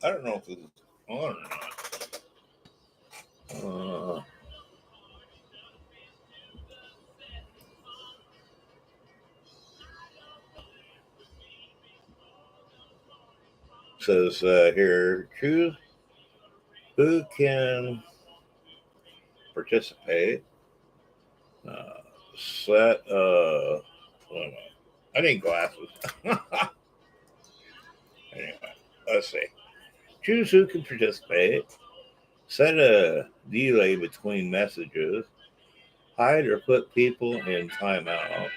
I don't know if this is on or not. Says here, choose who can participate. Set. Wait a minute. I need glasses. Anyway, let's see. Choose who can participate. Set a delay between messages. Hide or put people in timeout.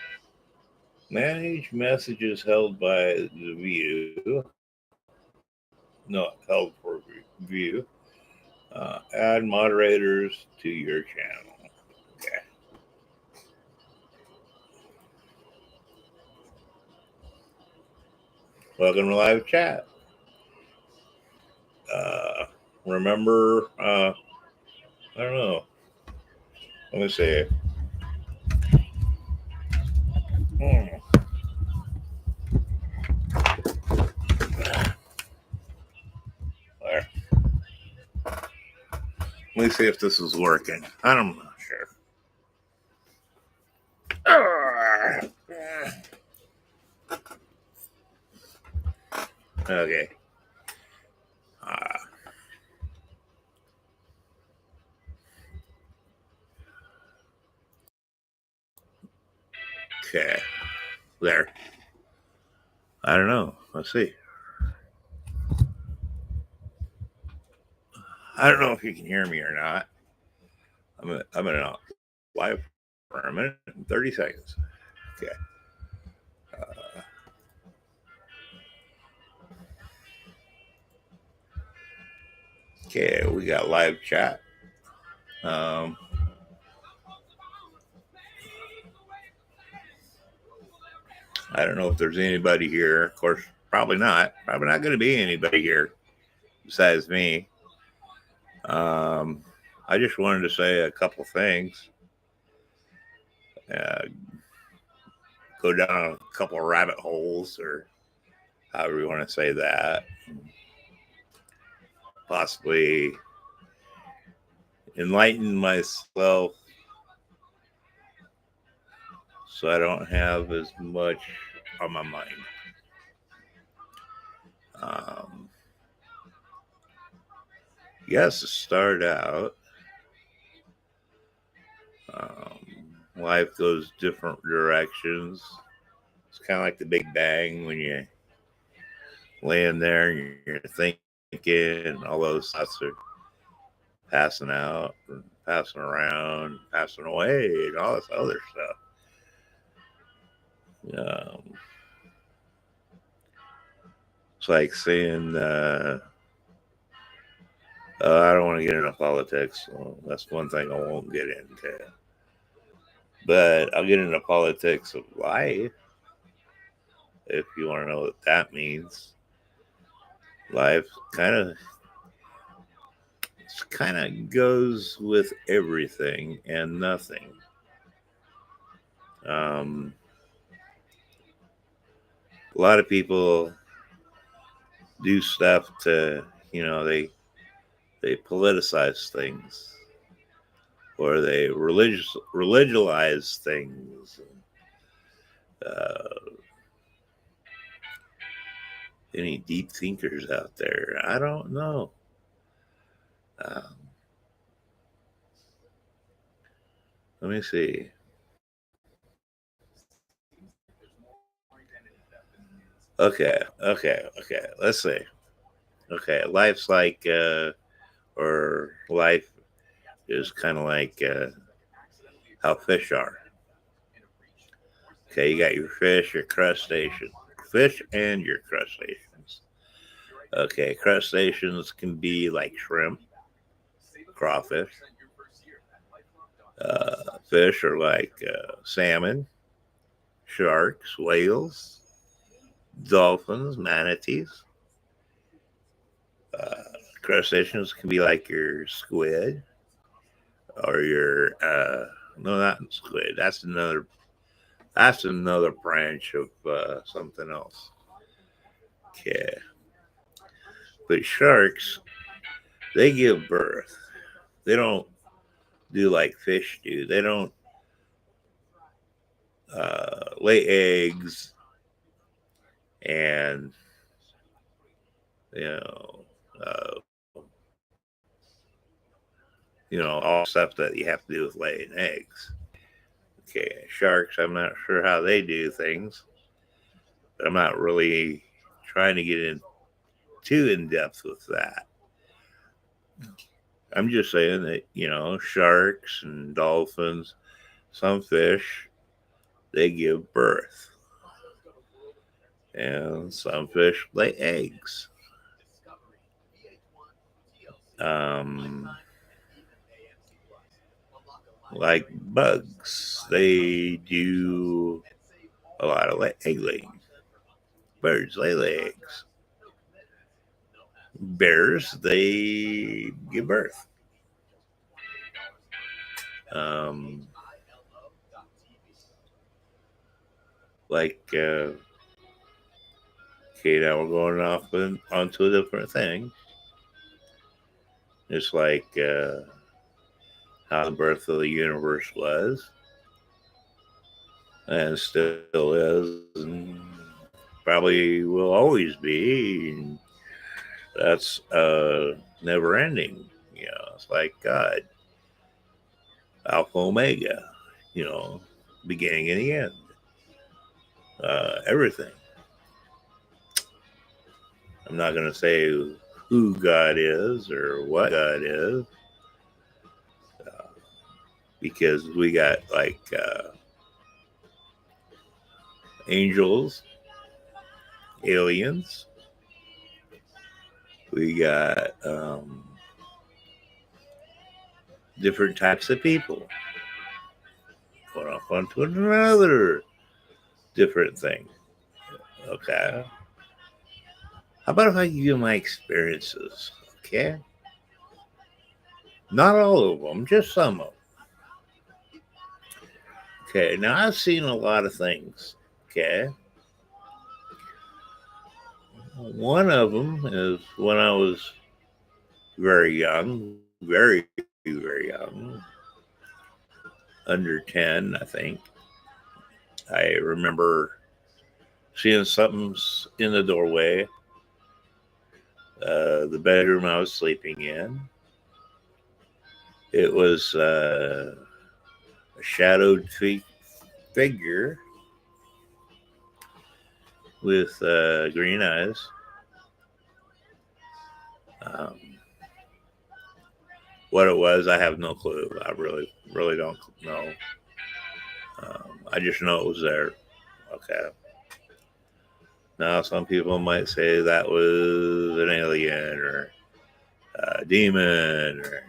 Manage messages held by the view. Not held for view. Add moderators to your channel. Okay. Welcome to live chat. Remember, I don't know. Let me see. There. Let me see if this is working. I'm not sure. Okay. Okay. There. I don't know. Let's see. I don't know if you can hear me or not. I'm in a live for a minute and 30 seconds. Okay. Okay, we got live chat. I don't know if there's anybody here. Of course, probably not. Probably not going to be anybody here besides me. I just wanted to say a couple things. Go down a couple of rabbit holes, or however you want to say that. Possibly enlighten myself so I don't have as much on my mind. Yes, to start out, life goes different directions. It's kind of like the Big Bang when you laying there and you're thinking, all those thoughts are passing out, and passing around, passing away, and all this other stuff. It's like saying, I don't want to get into politics. Well, that's one thing I won't get into. But I'll get into politics of life, if you want to know what that means. Life kind of goes with everything and nothing. A lot of people do stuff to, they politicize things, or they religionize things. Any deep thinkers out there? I don't know. Let me see. Okay. Let's see. Okay, life's like, or life is kind of like how fish are. Okay, you got your fish, your crustaceans, fish and your crustaceans. Okay, crustaceans can be like shrimp, crawfish. Fish are like salmon, sharks, whales, dolphins, manatees. Crustaceans can be like your squid, or your no, not squid. That's another branch of something else. Okay. But sharks, they give birth. They don't do like fish do. They don't lay eggs and you know uh, all stuff that you have to do with laying eggs. Okay, sharks, I'm not sure how they do things, but I'm not really trying to get in too in depth with that. I'm just saying that, sharks and dolphins, some fish, they give birth. And some fish lay eggs. Um, like bugs, they do a lot of egg laying. Birds lay eggs. Bears, they give birth. Like, okay, now we're going off onto a different thing. It's like how the birth of the universe was, and still is, and probably will always be. And that's never ending. It's like God, Alpha Omega, beginning and the end. Everything. I'm not going to say who God is or what God is, because we got like angels, aliens. We got different types of people. Going off onto another different thing. Okay. How about if I give you my experiences? Okay. Not all of them, just some of them. Okay. Now I've seen a lot of things. Okay. One of them is when I was very young, very, very young, under 10, I think. I remember seeing something in the doorway, the bedroom I was sleeping in. It was a shadowed figure with green eyes. What it was, I have no clue. I really, really don't know. I just know it was there. Okay. Now, some people might say that was an alien or a demon or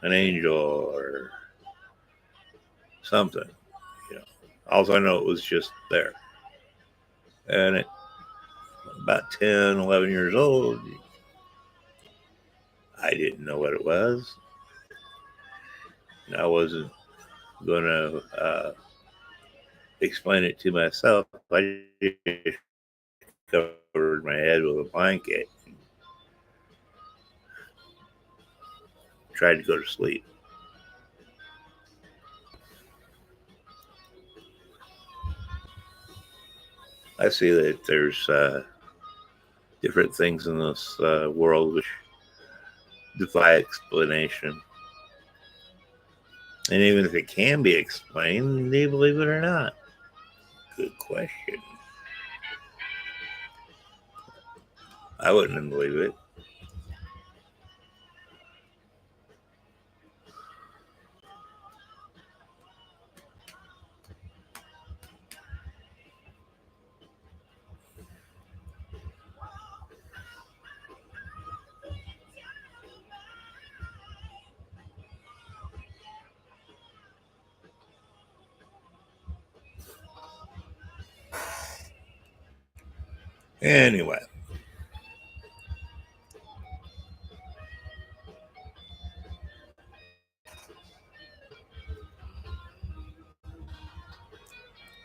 an angel or something. Also, I know it was just there. And at about 10, 11 years old, I didn't know what it was. And I wasn't going to explain it to myself. I just covered my head with a blanket and tried to go to sleep. I see that there's different things in this world which defy explanation. And even if it can be explained, do you believe it or not? Good question. I wouldn't believe it. Anyway.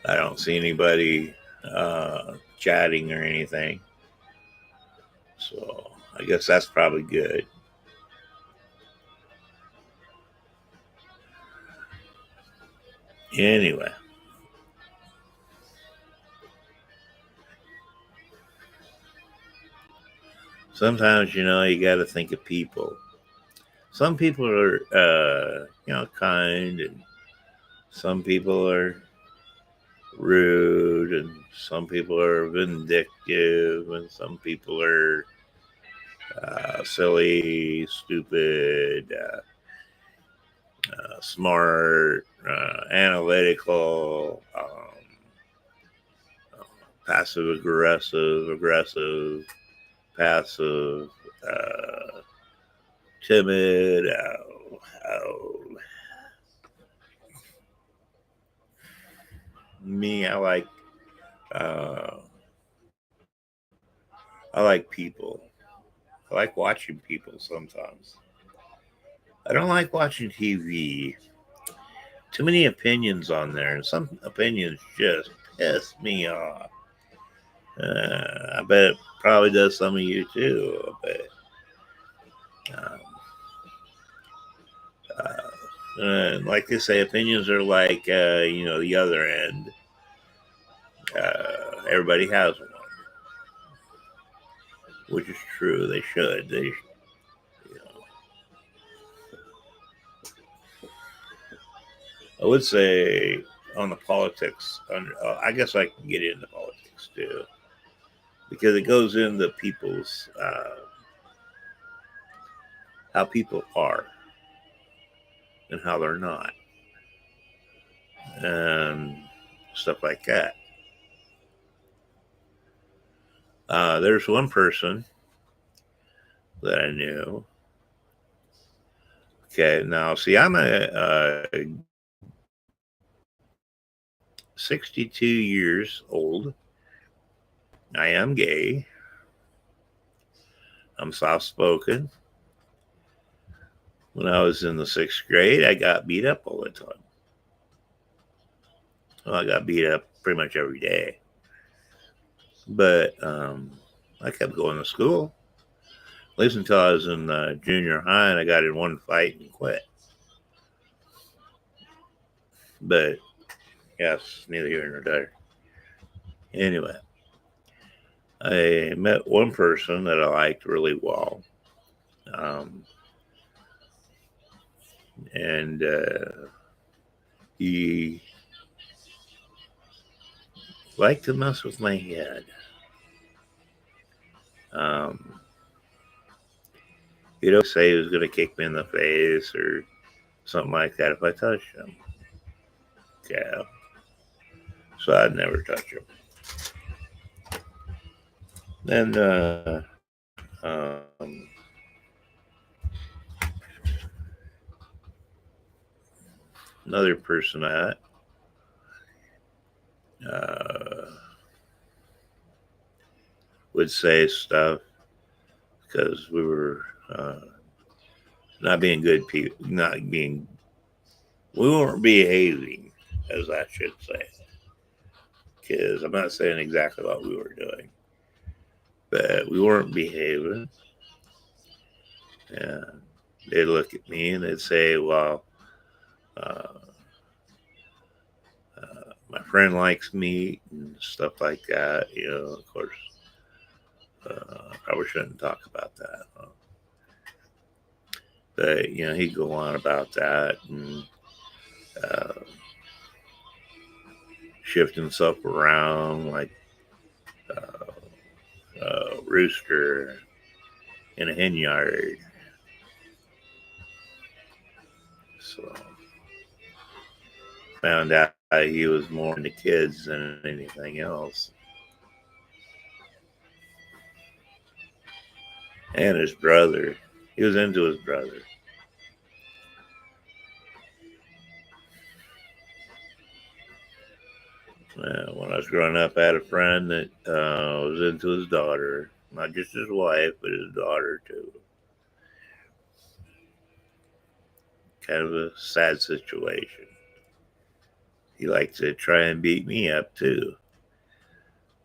I don't see anybody chatting or anything. guess that's probably good. Anyway. Sometimes, you got to think of people. Some people are, kind, and some people are rude, and some people are vindictive, and some people are silly, stupid, smart, analytical, passive aggressive, passive, timid. Me, uh, I like people. I like watching people sometimes. I don't like watching TV. Too many opinions on there, and some opinions just piss me off. I bet it probably does some of you too. But um, like they say, opinions are like the other end. Everybody has one, which is true. They should. I would say on the politics. I guess I can get into politics too, because it goes into people's how people are and how they're not, and stuff like that. There's one person that I knew. Okay, now see, I'm a 62 years old. I am gay. I'm soft spoken. When I was in the 6th grade, I got beat up all the time. Well, I got beat up pretty much every day. But I kept going to school. At least until I was in junior high, and I got in one fight and quit. But yes, neither here nor there. Anyway, I met one person that I liked really well. Um, and he liked to mess with my head. He'd always say he was going to kick me in the face or something like that if I touched him. Yeah. So I'd never touch him. Then another person I would say stuff because we were not being good people, we weren't behaving, as I should say. Because I'm not saying exactly what we were doing, but we weren't behaving. And they'd look at me and they'd say, well, uh, my friend likes me and stuff like that. Of course, probably shouldn't talk about that. Huh? But, he'd go on about that and uh, shift himself around like a rooster in a hen yard. So found out he was more into kids than anything else. And his brother. He was into his brother. When I was growing up, I had a friend that was into his daughter. Not just his wife, but his daughter, too. Kind of a sad situation. He liked to try and beat me up, too.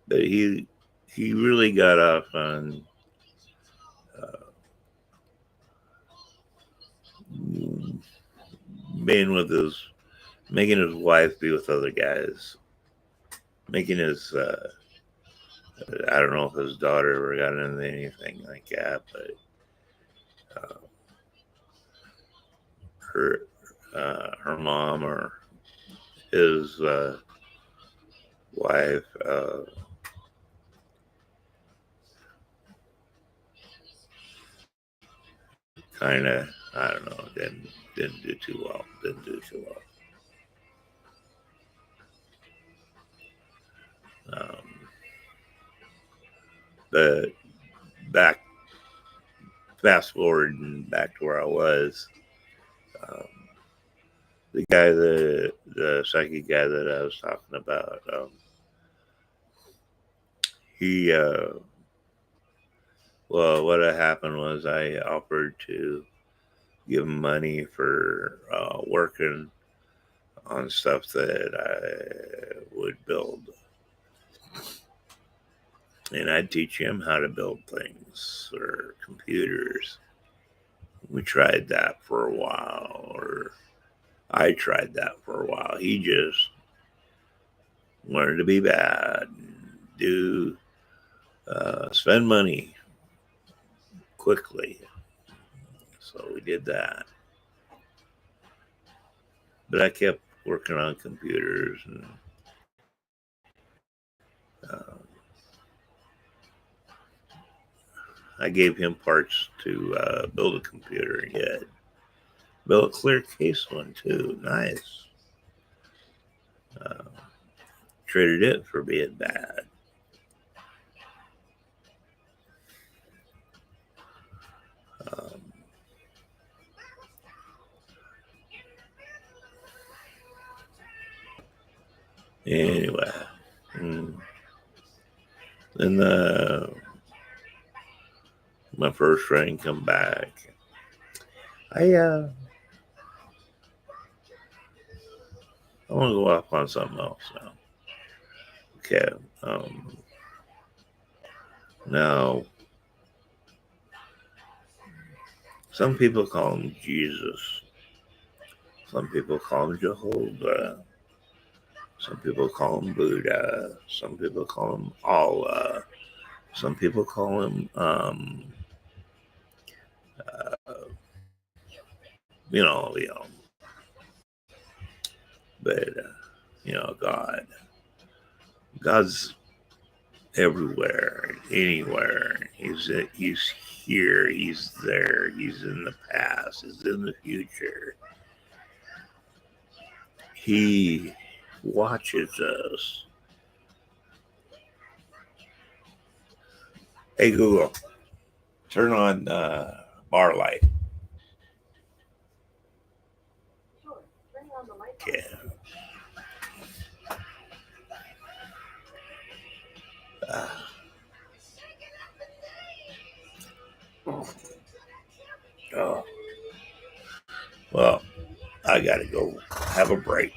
But he really got off on being with making his wife be with other guys, making his, I don't know if his daughter ever got into anything like that, but her mom or his wife kind of, I don't know, didn't do too well. But fast forward and back to where I was. The guy, the psychic guy that I was talking about, he, well, what had happened was I offered to give him money for working on stuff that I would build. And I'd teach him how to build things or computers. We tried that for a while, or I tried that for a while. He just wanted to be bad, and spend money quickly. So we did that. But I kept working on computers, and I gave him parts to build a computer, and he had built a clear case one too. Nice. Traded it for being bad. Anyway, then my first friend come back. I want to go off on something else now. Okay. Now, some people call him Jesus. Some people call him Jehovah. Some people call him Buddha. Some people call him Allah. Some people call him, but God. God's everywhere, anywhere. He's here. He's there. He's in the past. He's in the future. He watches us. Hey Google, turn on bar light. Okay. Oh. Well, I gotta go have a break.